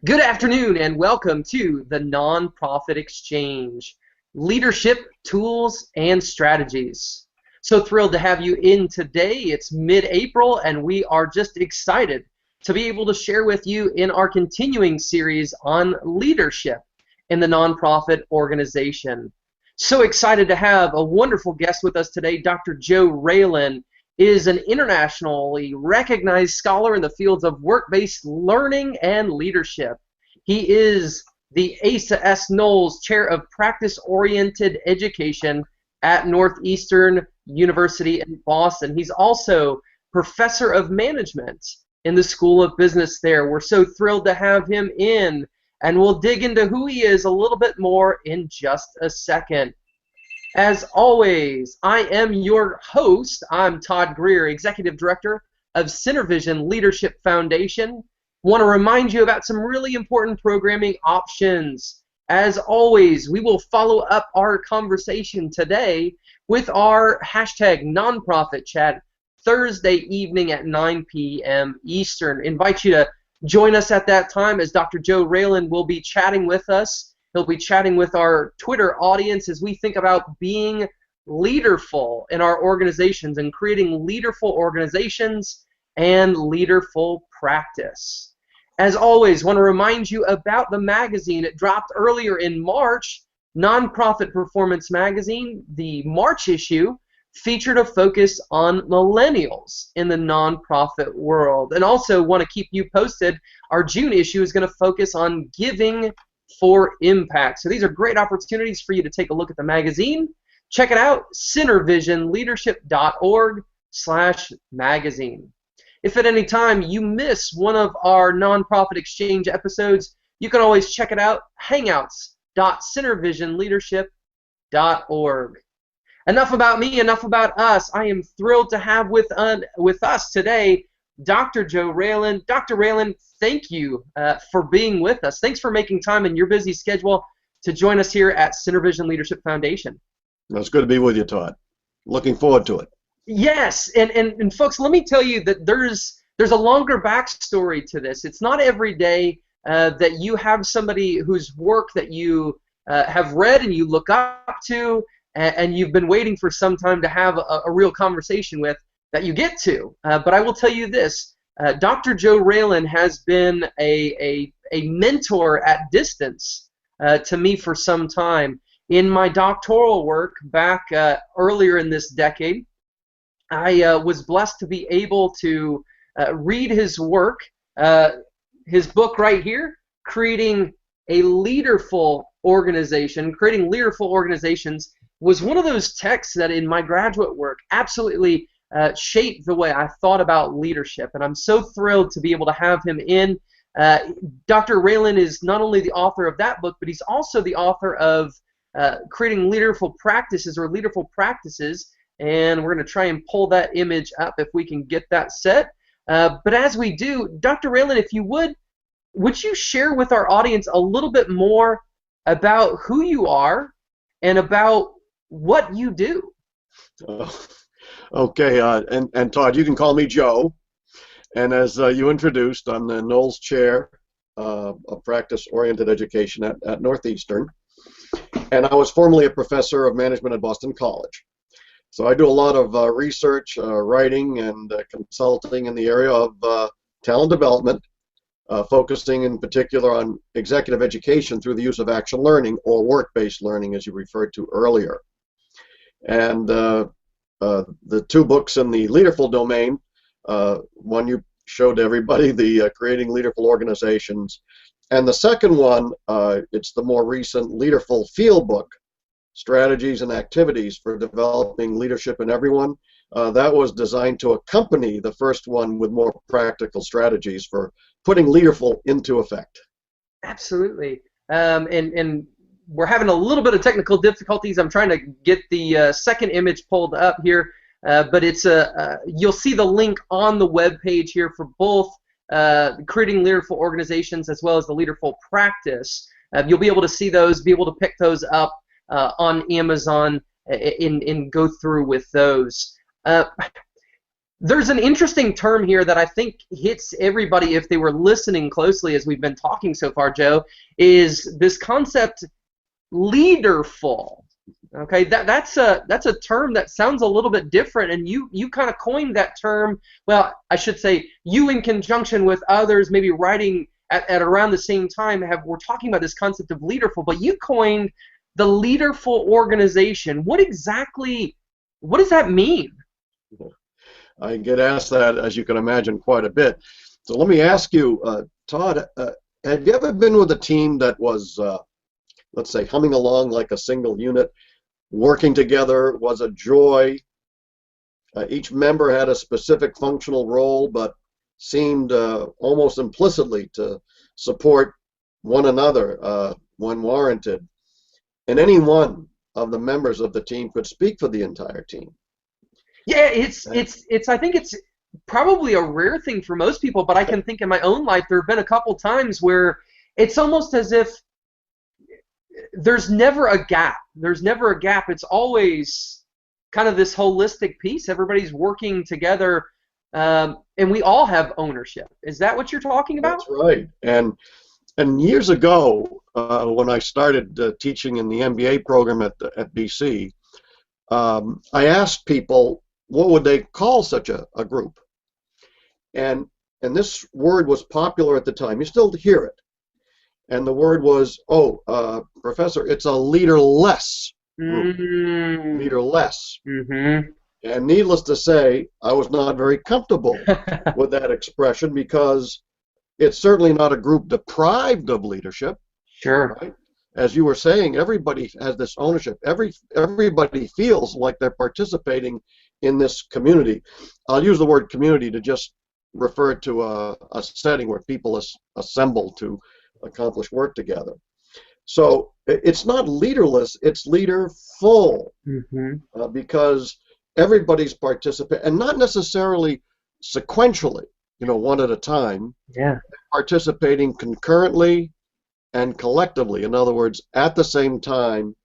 Good afternoon and welcome to the Nonprofit Exchange, Leadership Tools and Strategies. So thrilled to have you in today. It's mid-April and we are just excited to be able to share with you in our continuing series on leadership in the nonprofit organization. So excited to have a wonderful guest with us today. Dr. Joe Raylan is an internationally recognized scholar in the fields of work-based learning and leadership. He is the Asa S. Knowles Chair of Practice-Oriented Education at Northeastern University in Boston. He's also Professor of Management in the School of Business there. We're so thrilled to have him in, and we'll dig into who he is a little bit more in just a second. As always, I am your host. I'm Todd Greer, Executive Director of CenterVision Leadership Foundation. Want to remind you about some really important programming options. As always, we will follow up our conversation today with our hashtag nonprofit chat Thursday evening at 9 p.m. Eastern. Invite you to join us at that time as Dr. Joe Raylan will be chatting with us. He'll be chatting with our Twitter audience as we think about being leaderful in our organizations and creating leaderful organizations and leaderful practice. As always, want to remind you about the magazine. It dropped earlier in March. Nonprofit Performance Magazine, the March issue, featured a focus on millennials in the nonprofit world. And also want to keep you posted. Our June issue is going to focus on giving for impact. So these are great opportunities for you to take a look at the magazine. Check it out, centervisionleadership.org/magazine. If at any time you miss one of our Nonprofit Exchange episodes, you can always check it out, hangouts.centervisionleadership.org. Enough about me, enough about us. I am thrilled to have with us today Dr. Joe Raylan. Dr. Raylan, thank you for being with us. Thanks for making time in your busy schedule to join us here at CenterVision Leadership Foundation. Well, it's good to be with you, Todd. Looking forward to it. Yes, and folks, let me tell you that there's a longer backstory to this. It's not every day that you have somebody whose work that you have read and you look up to, and you've been waiting for some time to have a real conversation with, that you get to. But I will tell you this, Dr. Joe Raylan has been a mentor at distance to me for some time. In my doctoral work back earlier in this decade, I was blessed to be able to read his work, his book right here, Creating Leaderful Organizations, was one of those texts that in my graduate work absolutely shaped the way I thought about leadership, and I'm so thrilled to be able to have him in. Dr. Raylan is not only the author of that book, but he's also the author of Creating Leaderful Practices, and we're going to try and pull that image up if we can get that set. But as we do, Dr. Raylan, if you would you share with our audience a little bit more about who you are and about what you do? Okay, and Todd, you can call me Joe. And as you introduced, I'm the Knowles Chair of Practice-Oriented Education at Northeastern. And I was formerly a professor of management at Boston College. So I do a lot of research, writing, and consulting in the area of talent development, focusing in particular on executive education through the use of action learning or work-based learning, as you referred to earlier. And the two books in the Leaderful domain, one you showed everybody, the Creating Leaderful Organizations, and the second one, it's the more recent Leaderful Field Book, Strategies and Activities for Developing Leadership in Everyone. That was designed to accompany the first one with more practical strategies for putting Leaderful into effect. Absolutely. And we're having a little bit of technical difficulties. I'm trying to get the second image pulled up here, but it's you'll see the link on the web page here for both Creating Leaderful Organizations as well as the Leaderful Practice. You'll be able to see those, be able to pick those up on Amazon and go through with those. There's an interesting term here that I think hits everybody if they were listening closely as we've been talking so far, Joe, is this concept leaderful. Okay, that's a term that sounds a little bit different, and you kind of coined that term. Well, I should say you in conjunction with others, maybe writing at around the same time, we're talking about this concept of leaderful, but you coined the leaderful organization. What does that mean? I get asked that, as you can imagine, quite a bit. So let me ask you, Todd, have you ever been with a team that was, let's say, humming along like a single unit, working together was a joy? Each member had a specific functional role, but seemed almost implicitly to support one another when warranted. And any one of the members of the team could speak for the entire team. Yeah, I think it's probably a rare thing for most people, but I can think in my own life there have been a couple times where it's almost as if there's never a gap. There's never a gap. It's always kind of this holistic piece. Everybody's working together, and we all have ownership. Is that what you're talking about? That's right. And years ago, when I started teaching in the MBA program at BC, I asked people what would they call such a group, and this word was popular at the time. You still hear it, and the word was, Professor, it's a leaderless group. Leaderless. Mm-hmm. And needless to say, I was not very comfortable with that expression, because it's certainly not a group deprived of leadership. Sure. Right? As you were saying, everybody has this ownership. Everybody feels like they're participating in this community. I'll use the word community to just refer to a setting where people assemble to accomplish work together. So it's not leaderless, it's leaderful. Mm-hmm. Because everybody's participating, and not necessarily sequentially, one at a time. Yeah. Participating concurrently and collectively. In other words, at the same time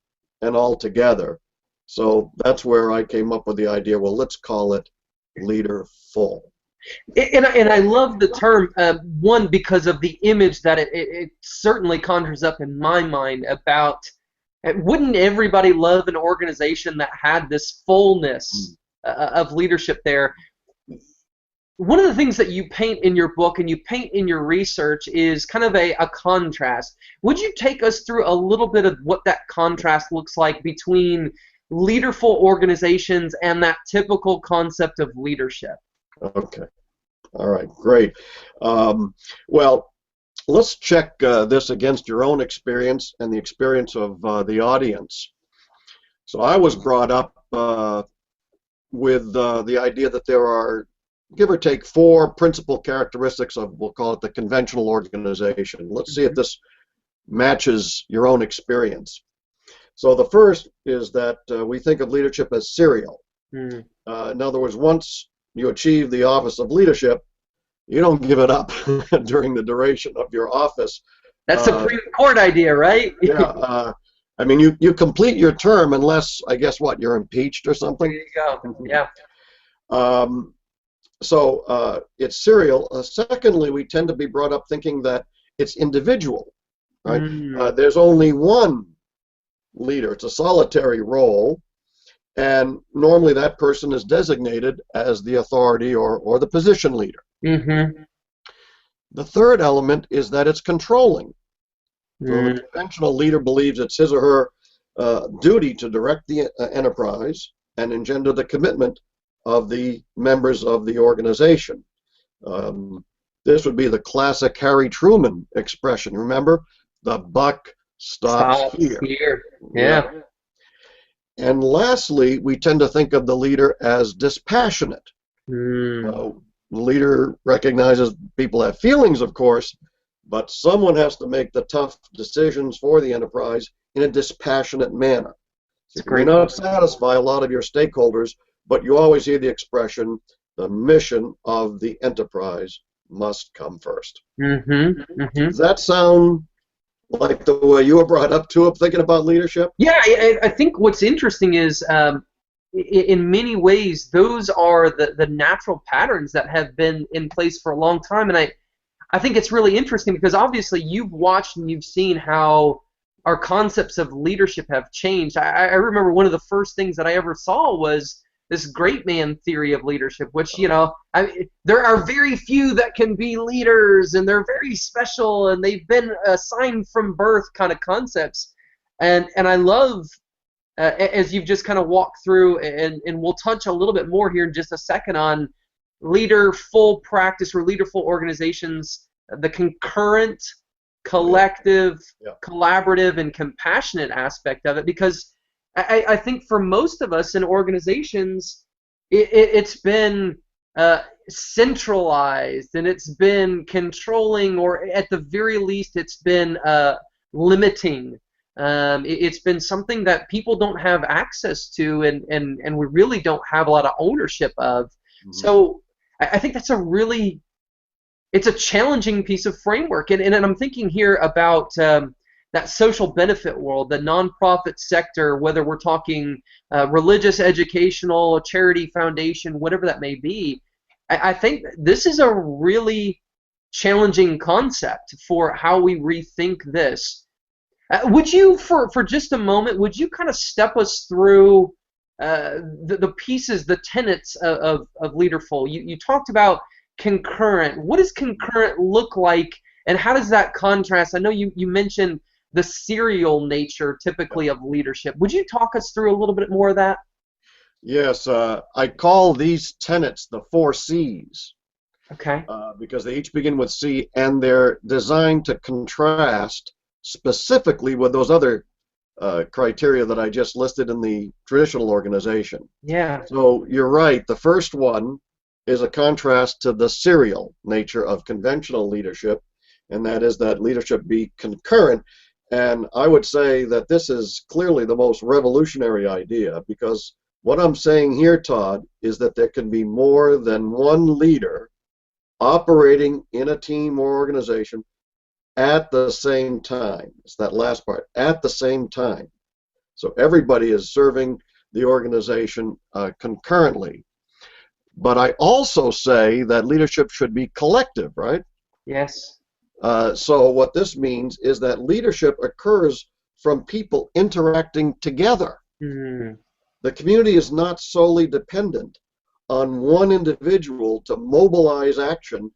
and all together. So that's where I came up with the idea, well, let's call it leaderful. And I love the term, one, because of the image that it certainly conjures up in my mind about, wouldn't everybody love an organization that had this fullness of leadership there? One of the things that you paint in your book and you paint in your research is kind of a contrast. Would you take us through a little bit of what that contrast looks like between leaderful organizations and that typical concept of leadership? Okay. All right. Great. Well, let's check this against your own experience and the experience of the audience. So I was brought up with the idea that there are, give or take, 4 principal characteristics of, we'll call it, the conventional organization. Let's see if this matches your own experience. So the first is that we think of leadership as serial. In other words, once you achieve the office of leadership, you don't give it up during the duration of your office. That's Supreme Court idea, right? Yeah. I mean, you complete your term unless, I guess, what, you're impeached or something? There you go. Yeah. So it's serial. Secondly, we tend to be brought up thinking that it's individual, right? There's only one leader. It's a solitary role, and normally that person is designated as the authority or the position leader. The third element is that it's controlling. So the conventional leader believes it's his or her duty to direct the enterprise and engender the commitment of the members of the organization. This would be the classic Harry Truman expression. Remember, the buck stops here. Yeah. And lastly, we tend to think of the leader as dispassionate. The leader recognizes people have feelings, of course, but someone has to make the tough decisions for the enterprise in a dispassionate manner. You may not satisfy a lot of your stakeholders, but you always hear the expression, the mission of the enterprise must come first. Does that sound like the way you were brought up to thinking about leadership? Yeah, I think what's interesting is in many ways, those are the natural patterns that have been in place for a long time. And I think it's really interesting because obviously you've watched and you've seen how our concepts of leadership have changed. I remember one of the first things that I ever saw was this great man theory of leadership, which, there are very few that can be leaders, and they're very special, and they've been assigned from birth kind of concepts. And I love, as you've just kind of walked through, and we'll touch a little bit more here in just a second on leaderful practice or leaderful organizations, the concurrent, collective, collaborative, and compassionate aspect of it, because I think for most of us in organizations, it's been centralized, and it's been controlling, or at the very least it's been limiting. It's been something that people don't have access to, and we really don't have a lot of ownership of. Mm-hmm. So I think that's it's a challenging piece of framework. And I'm thinking here about that social benefit world, the nonprofit sector, whether we're talking religious, educational, charity, foundation, whatever that may be. I think this is a really challenging concept for how we rethink this. Would you, for just a moment, would you kind of step us through the pieces, the tenets of Leaderful? You talked about concurrent. What does concurrent look like, and how does that contrast? I know you mentioned the serial nature typically of leadership. Would you talk us through a little bit more of that? Yes, I call these tenets the 4 C's. Okay. Because they each begin with C, and they're designed to contrast specifically with those other criteria that I just listed in the traditional organization. Yeah. So you're right. The first one is a contrast to the serial nature of conventional leadership, and that is that leadership be concurrent. And I would say that this is clearly the most revolutionary idea, because what I'm saying here, Todd, is that there can be more than one leader operating in a team or organization at the same time. It's that last part, at the same time. So everybody is serving the organization concurrently. But I also say that leadership should be collective, right? Yes. So what this means is that leadership occurs from people interacting together. Mm. The community is not solely dependent on one individual to mobilize action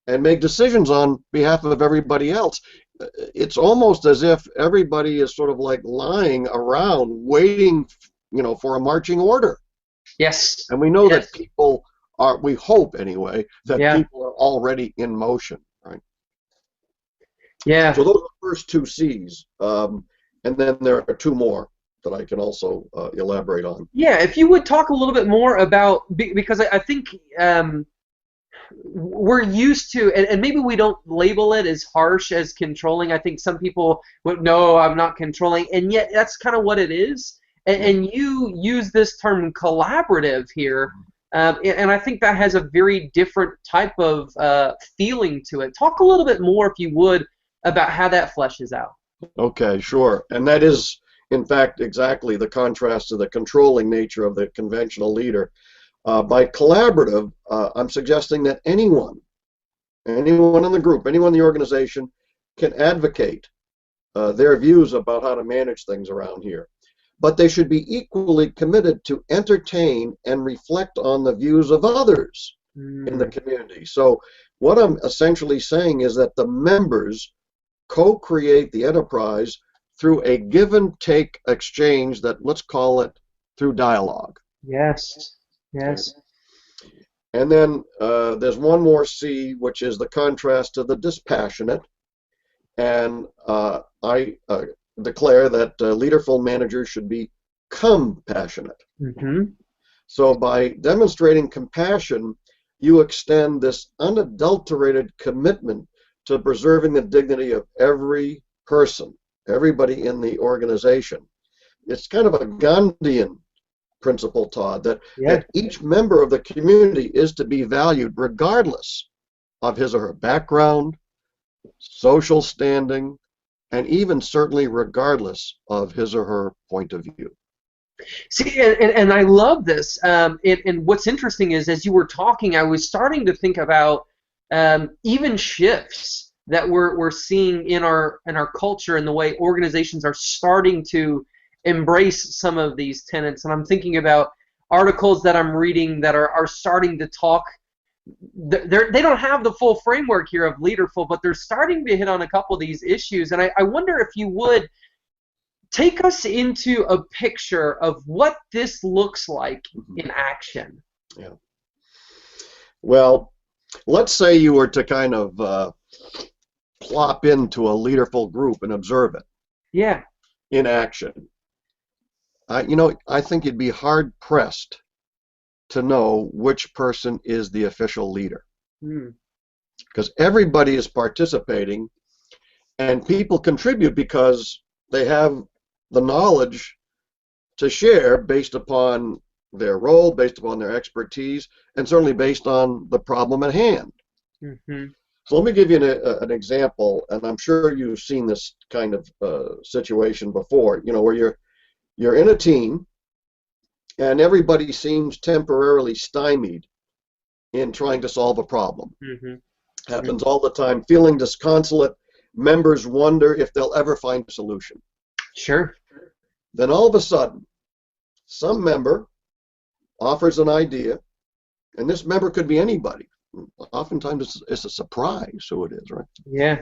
and make decisions on behalf of everybody else. It's almost as if everybody is sort of like lying around waiting, for a marching order. Yes. And we know that people are, we hope anyway, that people are already in motion, right? Yeah. So those are the first 2 C's. And then there are 2 more that I can also elaborate on. Yeah, if you would talk a little bit more about, because I think we're used to, and maybe we don't label it as harsh as controlling. I think some people would, no, I'm not controlling, and yet that's kind of what it is. And you use this term collaborative here, and I think that has a very different type of feeling to it. Talk a little bit more, if you would, about how that fleshes out. Okay, sure. And that is, in fact, exactly the contrast to the controlling nature of the conventional leader. By collaborative, I'm suggesting that anyone in the group, anyone in the organization can advocate their views about how to manage things around here. But they should be equally committed to entertain and reflect on the views of others in the community. So what I'm essentially saying is that the members co-create the enterprise through a give-and-take exchange that, let's call it, through dialogue. Yes. Yes. And then there's one more C, which is the contrast to the dispassionate. And I declare that leaderful managers should be compassionate. Mm-hmm. So by demonstrating compassion, you extend this unadulterated commitment to preserving the dignity of every person, everybody in the organization. It's kind of a Gandhian principle, Todd, that each member of the community is to be valued regardless of his or her background, social standing, and even certainly regardless of his or her point of view. See, and I love this. And what's interesting is, as you were talking, I was starting to think about even shifts that we're seeing in our culture and the way organizations are starting to embrace some of these tenets. And I'm thinking about articles that I'm reading that are starting to talk. They don't have the full framework here of Leaderful, but they're starting to hit on a couple of these issues. And I wonder if you would take us into a picture of what this looks like in action. Yeah. Well, let's say you were to kind of plop into a Leaderful group and observe it Yeah. in action. I think you'd be hard pressed to know which person is the official leader, because everybody is participating, and people contribute because they have the knowledge to share based upon their role, based upon their expertise, and certainly based on the problem at hand. So let me give you an example, and I'm sure you've seen this kind of situation before, where you're in a team and everybody seems temporarily stymied in trying to solve a problem. Happens all the time. Feeling disconsolate, members wonder if they'll ever find a solution. Sure. Then all of a sudden, some member offers an idea, and this member could be anybody. Oftentimes it's a surprise who it is, right? Yeah.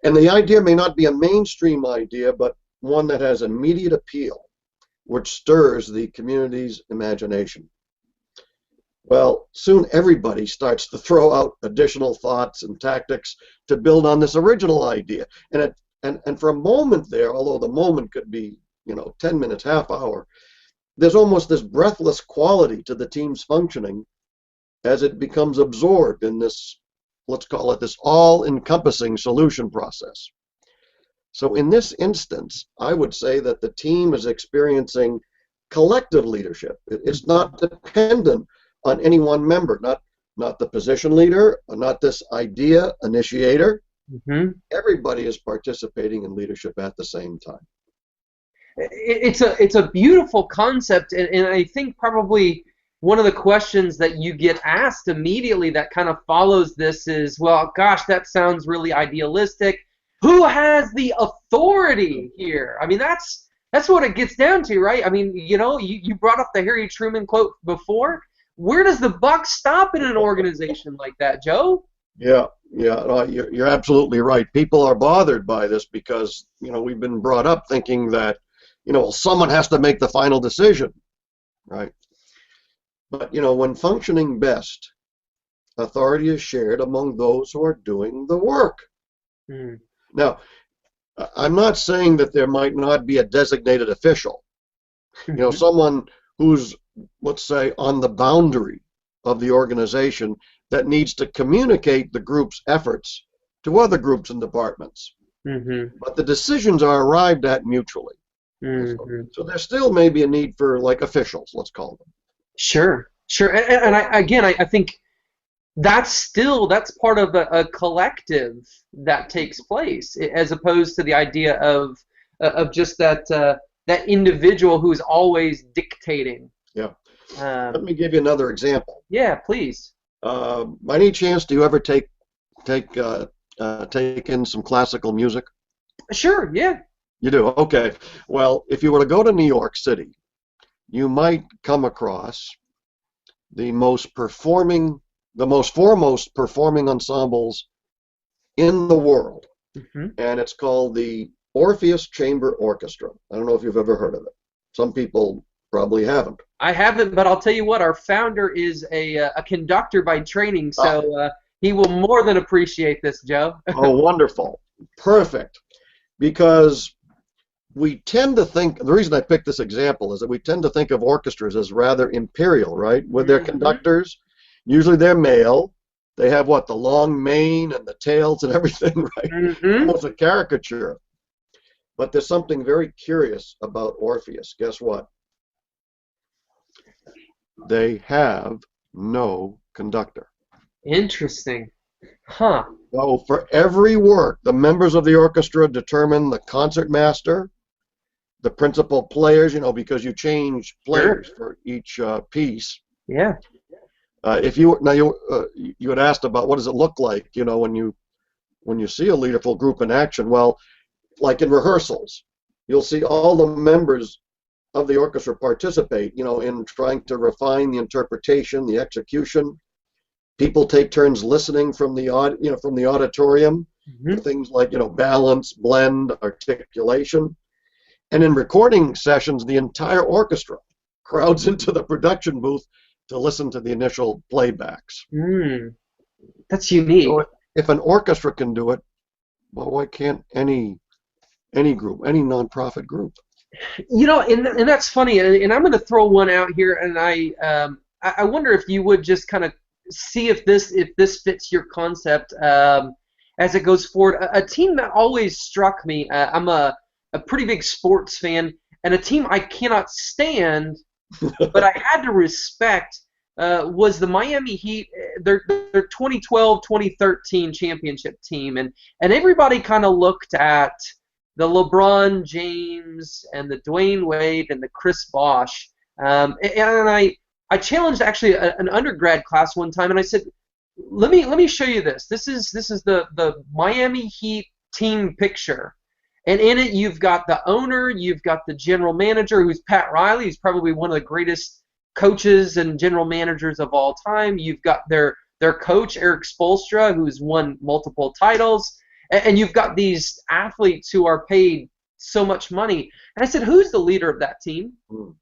And the idea may not be a mainstream idea, but one that has immediate appeal, which stirs the community's imagination. Well, soon everybody starts to throw out additional thoughts and tactics to build on this original idea. And for a moment there, although the moment could be, 10 minutes, half hour, there's almost this breathless quality to the team's functioning as it becomes absorbed in this, let's call it this all-encompassing solution process. So in this instance, I would say that the team is experiencing collective leadership. It's not dependent on any one member, not the position leader, not this idea initiator. Everybody is participating in leadership at the same time. It's a beautiful concept, and I think probably one of the questions that you get asked immediately that kind of follows this is, well, gosh, that sounds really idealistic. Who has the authority here? I mean, that's what it gets down to, right? I mean, you brought up the Harry Truman quote before. Where does the buck stop in an organization like that, Joe? Yeah, no, you're absolutely right. People are bothered by this because, we've been brought up thinking that, someone has to make the final decision, right? But, when functioning best, authority is shared among those who are doing the work. Now, I'm not saying that there might not be a designated official, someone who's, let's say, on the boundary of the organization that needs to communicate the group's efforts to other groups and departments. But the decisions are arrived at mutually. So there still may be a need for, like, officials, let's call them. Sure. And I think that's part of a collective that takes place, as opposed to the idea of just that individual who's always dictating. Yeah. Let me give you another example. Yeah, please. By any chance, do you ever take in some classical music? Sure. Yeah. You do? Okay. Well, if you were to go to New York City, you might come across the most foremost performing ensembles in the world, and it's called the Orpheus Chamber Orchestra. I don't know if you've ever heard of it. Some people probably haven't. I haven't, but I'll tell you what, our founder is a conductor by training, so he will more than appreciate this, Joe. Oh, wonderful. Perfect. Because we tend to think, the reason I picked this example is that we tend to think of orchestras as rather imperial, right? With their conductors, usually they're male. They have what, the long mane and the tails and everything, right? Almost a caricature. But there's something very curious about Orpheus. Guess what? They have no conductor. Interesting. Huh. So for every work, the members of the orchestra determine the concertmaster, the principal players, because you change Sure. players for each piece. Yeah. If you you had asked about what does it look like, when you see a leaderful group in action. Well, like in rehearsals, you'll see all the members of the orchestra participate, in trying to refine the interpretation, the execution. People take turns listening from the from the auditorium for Hmm. things like, balance, blend, articulation. And in recording sessions, the entire orchestra crowds into the production booth to listen to the initial playbacks. Mm, that's So unique. if an orchestra can do it, well, why can't any group, any nonprofit group? And that's funny. And I'm going to throw one out here, and I wonder if you would just kind of see if this fits your concept as it goes forward. A team that always struck me. I'm a pretty big sports fan, and a team I cannot stand, but I had to respect was the Miami Heat, their 2012-2013 championship team, and everybody kind of looked at the LeBron James and the Dwayne Wade and the Chris Bosh, and I challenged actually an undergrad class one time, and I said, let me show you this. This is the Miami Heat team picture. And in it, you've got the owner, you've got the general manager, who's Pat Riley. He's probably one of the greatest coaches and general managers of all time. You've got their coach, Eric Spoelstra, who's won multiple titles. And you've got these athletes who are paid so much money. And I said, who's the leader of that team? Mm.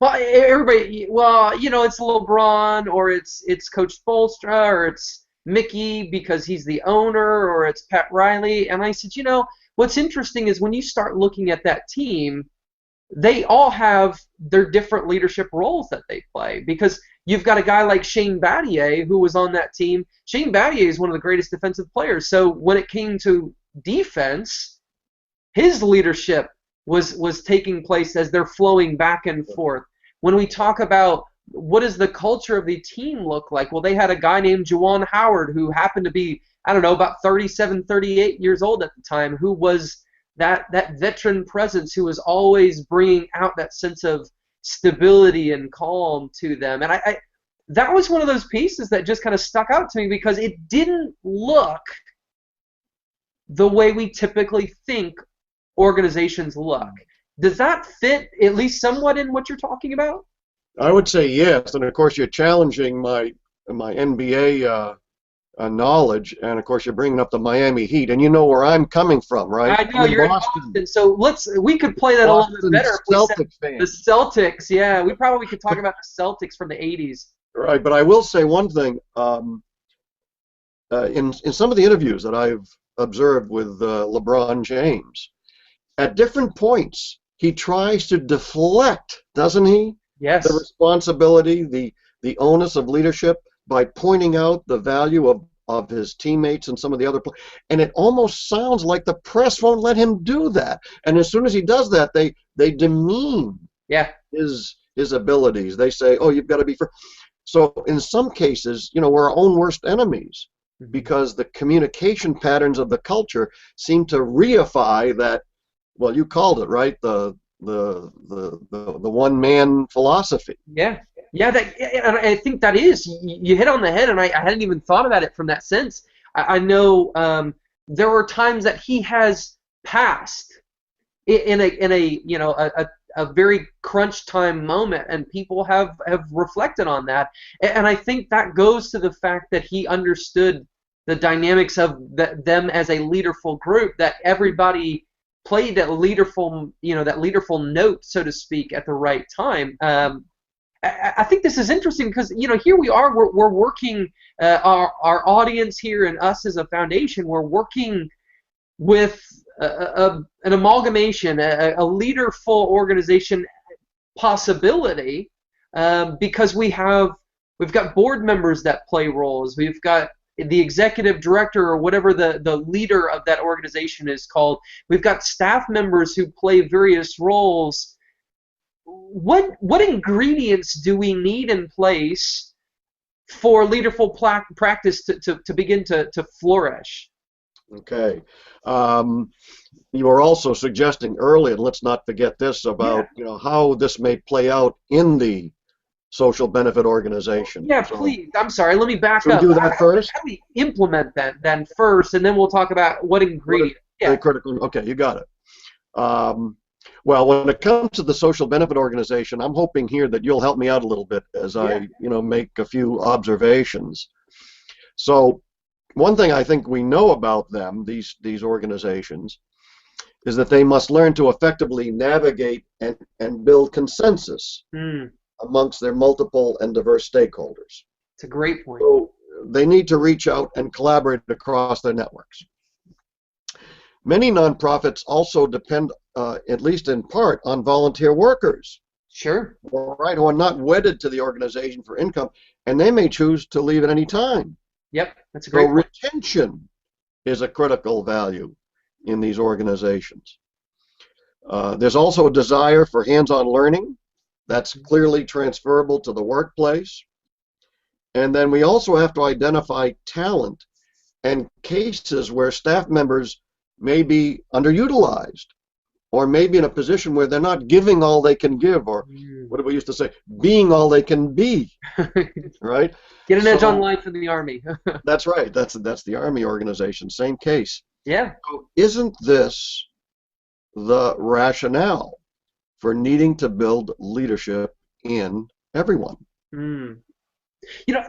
Well, everybody, it's LeBron, or it's Coach Spoelstra, or it's Mickey because he's the owner, or it's Pat Riley. And I said, what's interesting is when you start looking at that team, they all have their different leadership roles that they play, because you've got a guy like Shane Battier who was on that team. Shane Battier is one of the greatest defensive players. So when it came to defense, his leadership was taking place as they're flowing back and forth. When we talk about what does the culture of the team look like, well, they had a guy named Juwan Howard who happened to be, I don't know, about 37, 38 years old at the time, who was that veteran presence who was always bringing out that sense of stability and calm to them. And I that was one of those pieces that just kind of stuck out to me, because it didn't look the way we typically think organizations look. Does that fit at least somewhat in what you're talking about? I would say yes, and of course you're challenging my NBA knowledge, and of course you're bringing up the Miami Heat, and you know where I'm coming from, right? I know you're in Boston, so we could play that a little bit better if we said Celtic fan. the Celtics. Yeah, we probably could talk about the Celtics from the 80s. Right, but I will say one thing. In some of the interviews that I've observed with LeBron James, at different points he tries to deflect, doesn't he? Yes. The responsibility, the onus of leadership, by pointing out the value of his teammates and some of the other players. And it almost sounds like the press won't let him do that. And as soon as he does that, they demean his abilities. They say, oh, you've got to be fair. So in some cases, we're our own worst enemies, because the communication patterns of the culture seem to reify that, well, you called it, right, the one-man philosophy. Yeah, and I think that is, you hit on the head, and I hadn't even thought about it from that sense. I know there were times that he has passed in a very crunch time moment, and people have reflected on that, and I think that goes to the fact that he understood the dynamics of them as a leaderful group, that everybody played that leaderful note, so to speak, at the right time. I think this is interesting because here we are, we're working, our audience here and us as a foundation, we're working with an amalgamation, a leaderful organization possibility, because we've got board members that play roles, we've got the executive director, or whatever the leader of that organization is called. We've got staff members who play various roles. What ingredients do we need in place for leaderful practice to begin to flourish? Okay. Um, you were also suggesting earlier, and let's not forget this, Yeah. about how this may play out in the social benefit organization. Yeah, So please. I'm sorry. Let me back should we up. do that first? How do we implement that then first, and then we'll talk about what What are ingredients? the Yeah. critical? Okay, you got it. Um, well, when it comes to the social benefit organization, I'm hoping here that you'll help me out a little bit as Yeah. I make a few observations. So one thing I think we know about them, these organizations, is that they must learn to effectively navigate and build consensus Hmm. amongst their multiple and diverse stakeholders. It's a great point. So they need to reach out and collaborate across their networks. Many nonprofits also depend, at least in part, on volunteer workers, Sure. right, who are not wedded to the organization for income, and they may choose to leave at any time. Yep. That's a So great point. retention is a critical value in these organizations. There's also a desire for hands-on learning that's clearly transferable to the workplace. And then we also have to identify talent and cases where staff members may be underutilized or maybe in a position where they're not giving all they can give, or what do we used to say, being all they can be, right? Get an edge on So life in the Army. that's right. That's the Army organization, same case. Yeah. So isn't this the rationale for needing to build leadership in everyone? Mm.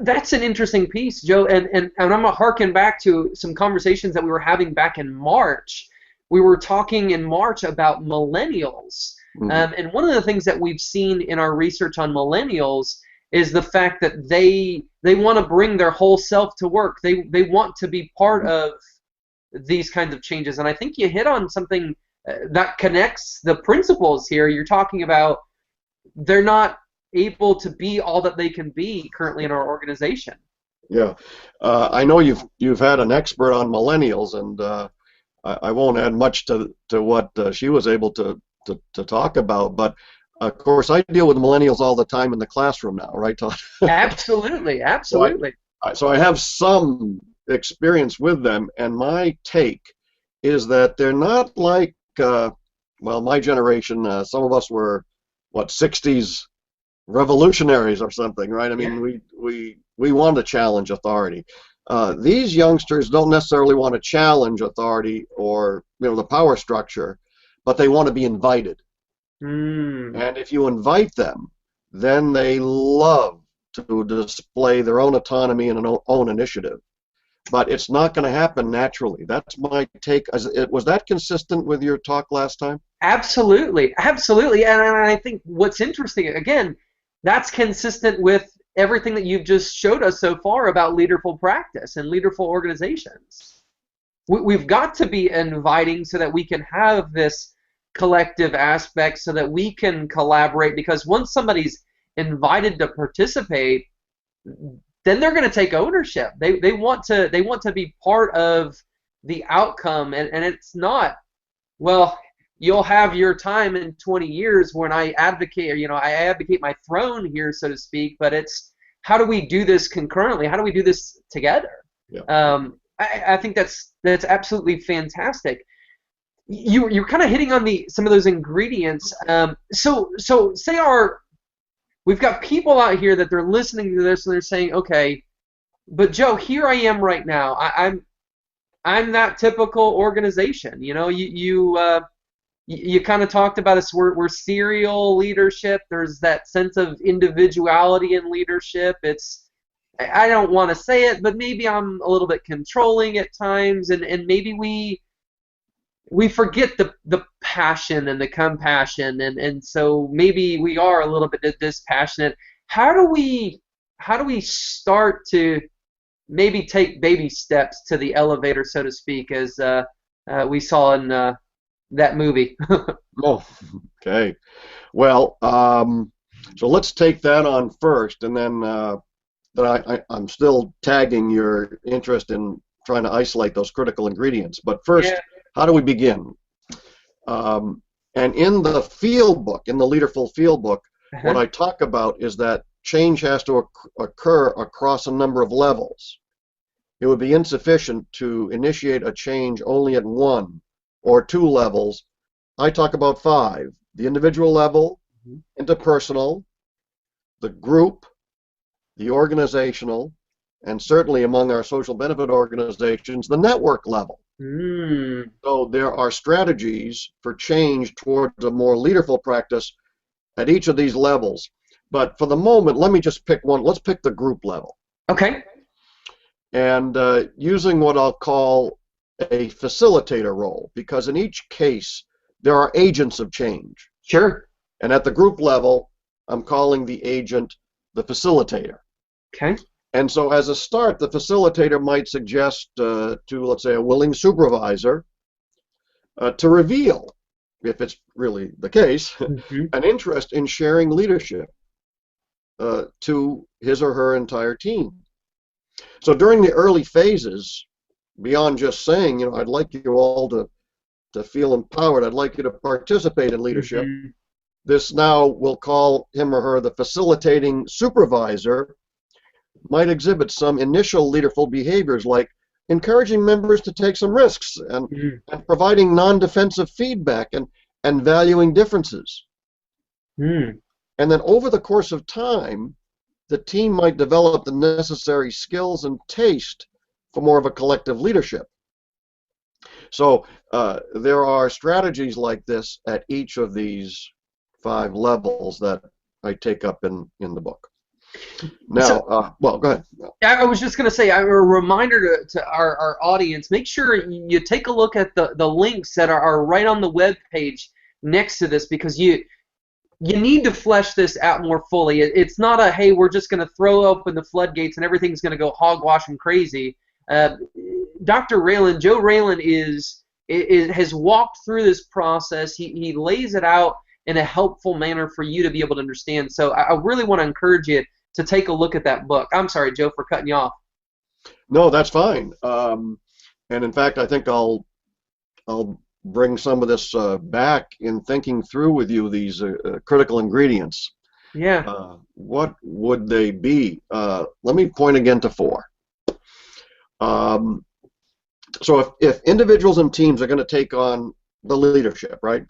That's an interesting piece, Joe, and I'm going to harken back to some conversations that we were having back in March. We were talking in March about millennials, Mhm. and one of the things that we've seen in our research on millennials is the fact that they want to bring their whole self to work. They want to be part of these kinds of changes, and I think you hit on something that connects the principles here. You're talking about they're not able to be all that they can be currently in our organization. Yeah, I know you've had an expert on millennials, and I won't add much to what she was able to talk about. But of course, I deal with millennials all the time in the classroom now, right, Todd? Absolutely, So absolutely. so I have some experience with them, and my take is that they're not like well, my generation. Some of us were what, 60s revolutionaries or something, right? I Yeah. mean, we want to challenge authority. These youngsters don't necessarily want to challenge authority or the power structure, but they want to be invited. Mm, And if you invite them, then they love to display their own autonomy and an own initiative. But it's not going to happen naturally. That's my take. Was that consistent with your talk last time? absolutely, absolutely. And I think what's interesting, again, that's consistent with everything that you've just showed us so far about leaderful practice and leaderful organizations. We've got to be inviting so that we can have this collective aspect so that we can collaborate, because once somebody's invited to participate, then they're going to take ownership. They want to be part of the outcome, and it's not, well, you'll have your time in 20 years when I advocate, or I advocate my throne here, so to speak. But it's, how do we do this concurrently? How do we do this together? Yeah. I think that's absolutely fantastic. You're kind of hitting on some of those ingredients. So say we've got people out here that they're listening to this and they're saying, okay, but Joe, here I am right now. I'm that typical organization. You kind of talked about us. We're serial leadership. There's that sense of individuality in leadership. I don't want to say it, but maybe I'm a little bit controlling at times, and maybe we forget the passion and the compassion, and so maybe we are a little bit dispassionate. How do we start to maybe take baby steps to the elevator, so to speak, as we saw in that movie? Oh, okay. Well, so let's take that on first, and then I'm still tagging your interest in trying to isolate those critical ingredients. But first, Yeah. how do we begin? And in the field book, in the Leaderful field book, what Uh-huh. I talk about is that change has to occur across a number of levels. it would be insufficient to initiate a change only at 1 or 2 levels. I talk about 5: the individual level, interpersonal, the group, the organizational, and certainly among our social benefit organizations, the network level. So there are strategies for change towards a more leaderful practice at each of these levels. But for the moment, let me just pick one. Let's pick the group level. Okay. And using what I'll call a facilitator role, because in each case, there are agents of change. Sure. And at the group level, I'm calling the agent the facilitator. Okay. And so as a start, the facilitator might suggest to, let's say, a willing supervisor to reveal, if it's really the case, an interest in sharing leadership to his or her entire team. So during the early phases, beyond just saying, you know, I'd like you all to feel empowered, I'd like you to participate in leadership, this now we'll call him or her the facilitating supervisor, might exhibit some initial leaderful behaviors like encouraging members to take some risks and providing non-defensive feedback and valuing differences. And then over the course of time, the team might develop the necessary skills and taste for more of a collective leadership. So there are strategies like this at each of these 5 levels that I take up in the book. Now, well, go ahead. I was just going to say, a reminder to our audience, make sure you take a look at the links that are right on the web page next to this, because you need to flesh this out more fully. It's not a, hey, we're just going to throw open the floodgates and everything's going to go hogwash and crazy. Dr. Raylan, Joe Raylan has walked through this process. He lays it out in a helpful manner for you to be able to understand. So I really want to encourage you to take a look at that book. I'm sorry, Joe, for cutting you off. No, that's fine. And in fact, I think I'll bring some of this back in thinking through with you these critical ingredients. Yeah. What would they be? Let me point again to 4. So if individuals and teams are going to take on the leadership, right?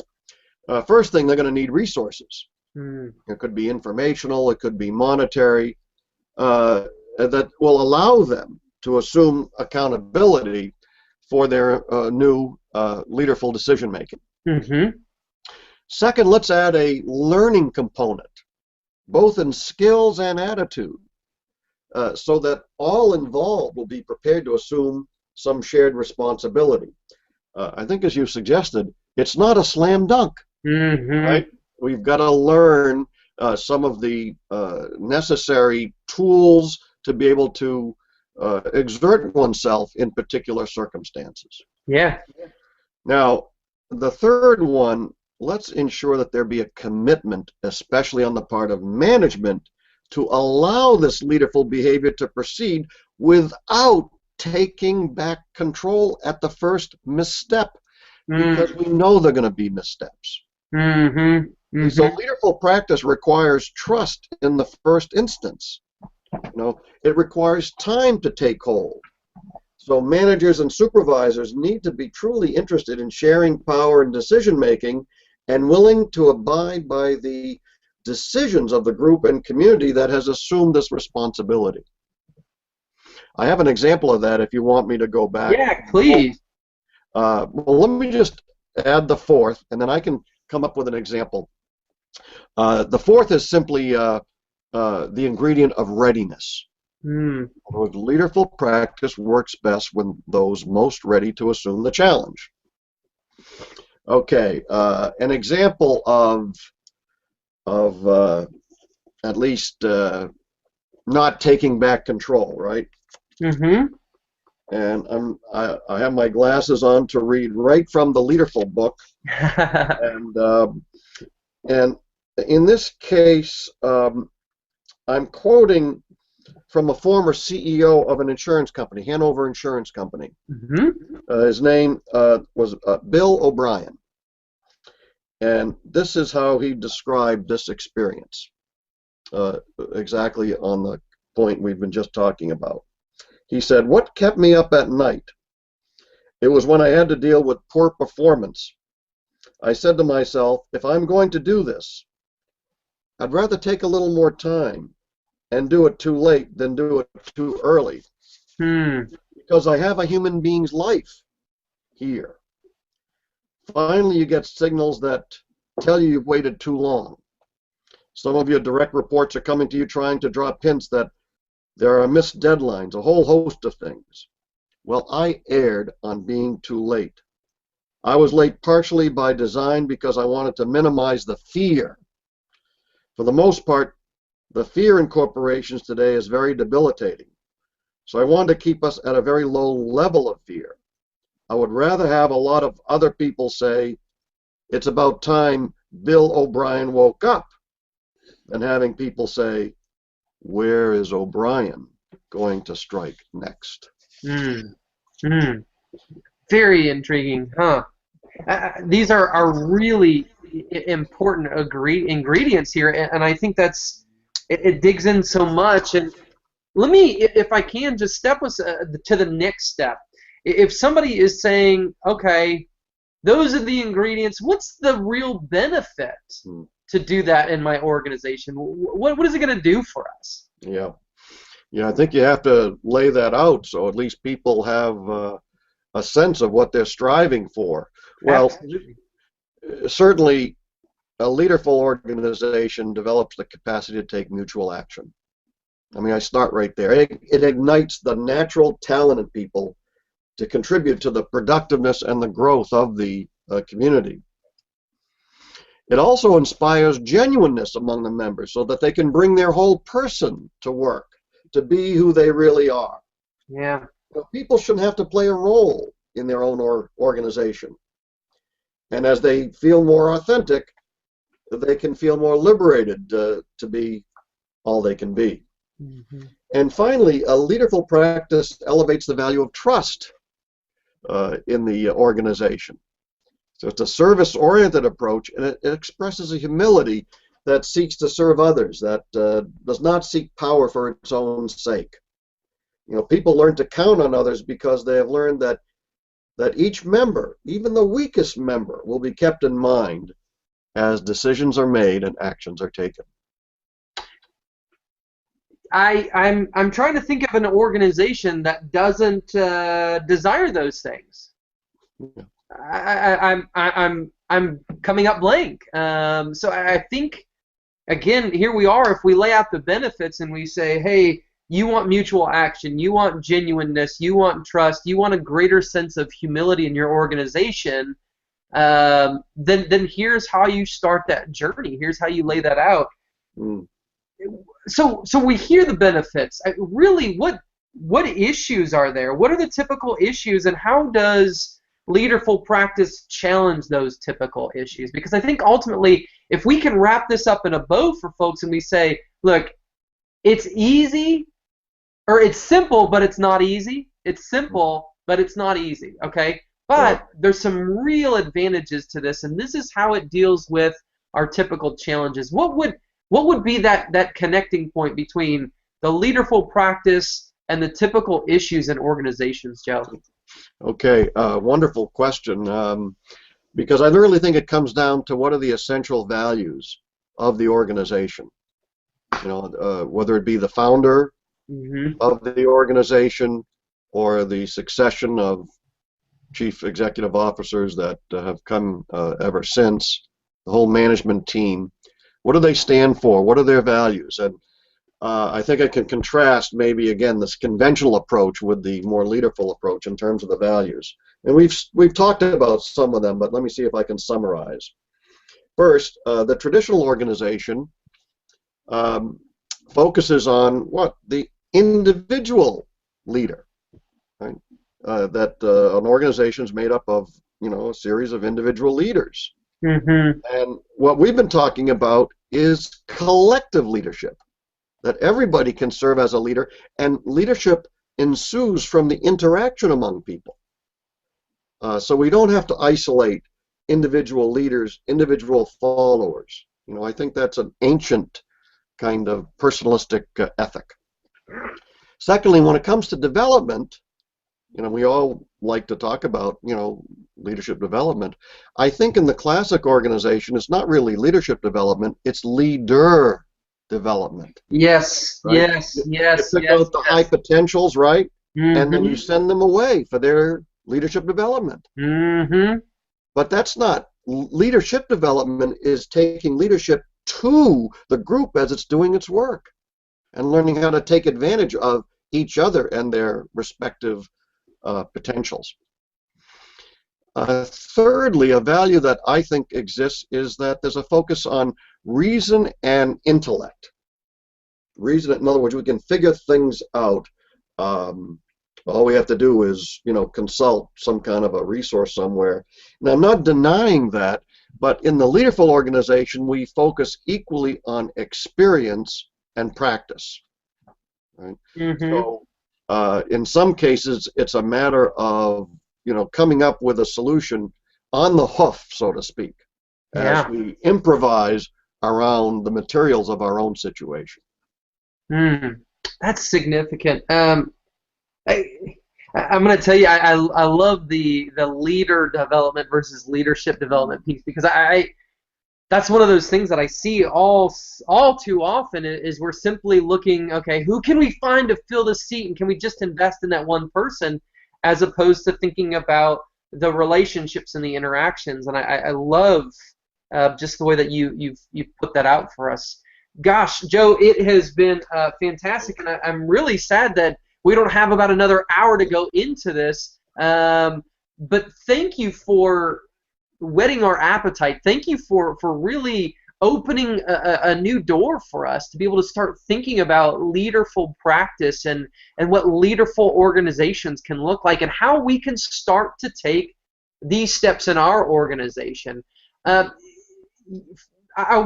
First thing, they're going to need resources. It could be informational, it could be monetary, that will allow them to assume accountability for their new leaderful decision making. Second, let's add a learning component, both in skills and attitude, so that all involved will be prepared to assume some shared responsibility. I think, as you suggested, it's not a slam dunk, right? We've got to learn some of the necessary tools to be able to exert oneself in particular circumstances. Yeah. Now, the third one, let's ensure that there be a commitment, especially on the part of management, to allow this leaderful behavior to proceed without taking back control at the first misstep, because we know they're going to be missteps. So leaderful practice requires trust in the first instance. You know, it requires time to take hold. So managers and supervisors need to be truly interested in sharing power and decision making and willing to abide by the decisions of the group and community that has assumed this responsibility. I have an example of that if you want me to go back. Yeah, please. Well, let me just add the 4th, and then I can come up with an example. The 4th is simply the ingredient of readiness. Leaderful practice works best when those most ready to assume the challenge. Okay, an example of at least not taking back control, right? And I have my glasses on to read right from the Leaderful book, and in this case, I'm quoting from a former CEO of an insurance company, Hanover Insurance Company. His name was Bill O'Brien. And this is how he described this experience, exactly on the point we've been just talking about. He said, "What kept me up at night? It was when I had to deal with poor performance. I said to myself, if I'm going to do this, I'd rather take a little more time and do it too late than do it too early, Hmm. because I have a human being's life here." Finally, you get signals that tell you you've waited too long. Some of your direct reports are coming to you trying to drop hints that there are missed deadlines, a whole host of things. Well, I erred on being too late. I was late partially by design because I wanted to minimize the fear. For the most part, the fear in corporations today is very debilitating. So I wanted to keep us at a very low level of fear. I would rather have a lot of other people say, "It's about time Bill O'Brien woke up," than having people say, "Where is O'Brien going to strike next?" Hmm. Hmm. Very intriguing, huh? These are really important ingredients here, and I think it digs in so much. And let me, if I can, just step us to the next step. If somebody is saying, okay, those are the ingredients, what's the real benefit to do that in my organization? What is it going to do for us? Yeah. Yeah, I think you have to lay that out so at least people have a sense of what they're striving for. Well, Absolutely. certainly a leaderful organization develops the capacity to take mutual action. I mean, I start right there. It ignites the natural talent in people to contribute to the productiveness and the growth of the community. It also inspires genuineness among the members so that they can bring their whole person to work, to be who they really are. Yeah. People shouldn't have to play a role in their own organization. And as they feel more authentic, they can feel more liberated to be all they can be. Mm-hmm. And finally, a leaderful practice elevates the value of trust in the organization. So it's a service-oriented approach, and it expresses a humility that seeks to serve others, that does not seek power for its own sake. People learn to count on others because they have learned that each member, even the weakest member, will be kept in mind as decisions are made and actions are taken. I'm trying to think of an organization that doesn't desire those things. Yeah. I'm coming up blank. So I think, again, here we are. If we lay out the benefits and we say, hey, you want mutual action, you want genuineness, you want trust, you want a greater sense of humility in your organization, then here's how you start that journey. Here's how you lay that out. Mm. So we hear the benefits. Really, what issues are there? What are the typical issues, and how does leaderful practice challenge those typical issues? Because I think ultimately, if we can wrap this up in a bow for folks and we say, look, it's easy, or it's simple, but it's not easy. It's simple, but it's not easy, okay? But there's some real advantages to this, and this is how it deals with our typical challenges. What would be that connecting point between the leaderful practice and the typical issues in organizations, Joe? Okay, wonderful question. Because I really think it comes down to what are the essential values of the organization. Whether it be the founder of the organization or the succession of chief executive officers that have come ever since, the whole management team. What do they stand for? What are their values? And I think I can contrast maybe again this conventional approach with the more leaderful approach in terms of the values. And we've talked about some of them, but let me see if I can summarize. First, the traditional organization focuses on what? The individual leader, right? That an organization is made up of a series of individual leaders. Mm-hmm. And what we've been talking about is collective leadership, that everybody can serve as a leader, and leadership ensues from the interaction among people. So we don't have to isolate individual leaders, individual followers. I think that's an ancient kind of personalistic ethic. Secondly, when it comes to development, we all like to talk about, leadership development. I think in the classic organization, it's not really leadership development, it's leader development, Yes, right? yes, You yes, pick yes, out the high yes. potentials, right? And then you Mm-hmm. send them away for their leadership development. Mm-hmm. But that's not leadership development, is taking leadership to the group as it's doing its work and learning how to take advantage of each other and their respective potentials. Thirdly, a value that I think exists is that there's a focus on reason and intellect. Reason, in other words, we can figure things out. All we have to do is, consult some kind of a resource somewhere. Now, I'm not denying that, but in the Leaderful organization, we focus equally on experience and practice. Right? Mm-hmm. So, in some cases, it's a matter of, coming up with a solution on the hoof, so to speak, as Yeah. we improvise around the materials of our own situation. Mm. That's significant. I, I'm going to tell you, I love the leader development versus leadership development piece, because that's one of those things that I see all too often is we're simply looking, okay, who can we find to fill the seat, and can we just invest in that one person, as opposed to thinking about the relationships and the interactions. And I love just the way that you've put that out for us. Gosh, Joe, it has been fantastic, and I'm really sad that we don't have about another hour to go into this. But thank you for whetting our appetite. Thank you for really opening a new door for us to be able to start thinking about leaderful practice and what leaderful organizations can look like, and how we can start to take these steps in our organization. I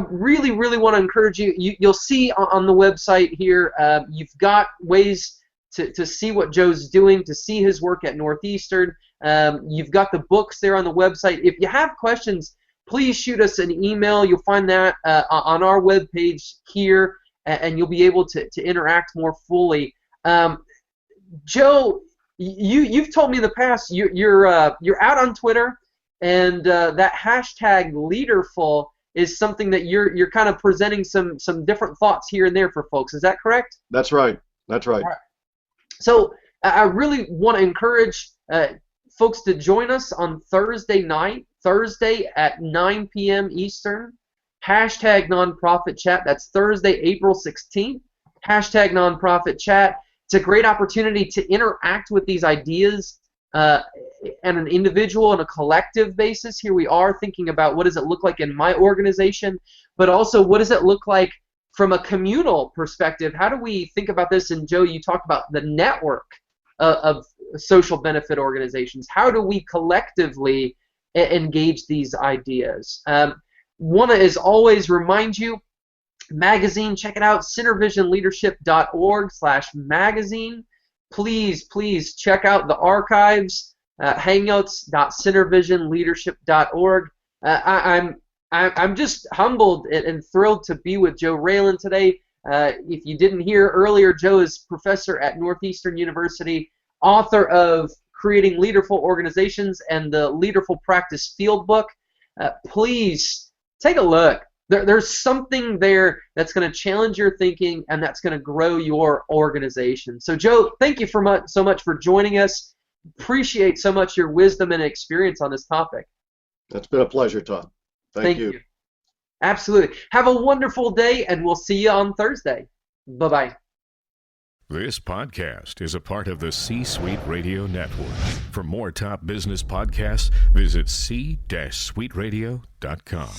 really, really want to encourage you. You'll see on the website here, you've got ways to see what Joe's doing, to see his work at Northeastern. You've got the books there on the website. If you have questions, please shoot us an email. You'll find that on our webpage here, and you'll be able to interact more fully. Joe, you've told me in the past you're out on Twitter, and that hashtag Leaderful is something that you're kind of presenting some different thoughts here and there for folks. Is that correct? That's right. That's right. All right. So I really want to encourage folks to join us on Thursday at 9 p.m. Eastern. Hashtag Nonprofit Chat. That's Thursday, April 16th. Hashtag Nonprofit Chat. It's a great opportunity to interact with these ideas on an individual and a collective basis. Here we are thinking about what does it look like in my organization, but also what does it look like from a communal perspective. How do we think about this? And Joe, you talked about the network of social benefit organizations. How do we collectively engage these ideas? Want to, as always, remind you, magazine, check it out, centervisionleadership.org/magazine. Please check out the archives, hangouts.centervisionleadership.org. I'm just humbled and thrilled to be with Joe Rayland today. If you didn't hear earlier, Joe is professor at Northeastern University, author of Creating Leaderful Organizations and the Leaderful Practice Fieldbook. Please take a look. There's something there that's going to challenge your thinking and that's going to grow your organization. So, Joe, thank you so much for joining us. Appreciate so much your wisdom and experience on this topic. It's been a pleasure, Todd. Thank you. Absolutely. Have a wonderful day, and we'll see you on Thursday. Bye-bye. This podcast is a part of the C-Suite Radio Network. For more top business podcasts, visit c-suiteradio.com.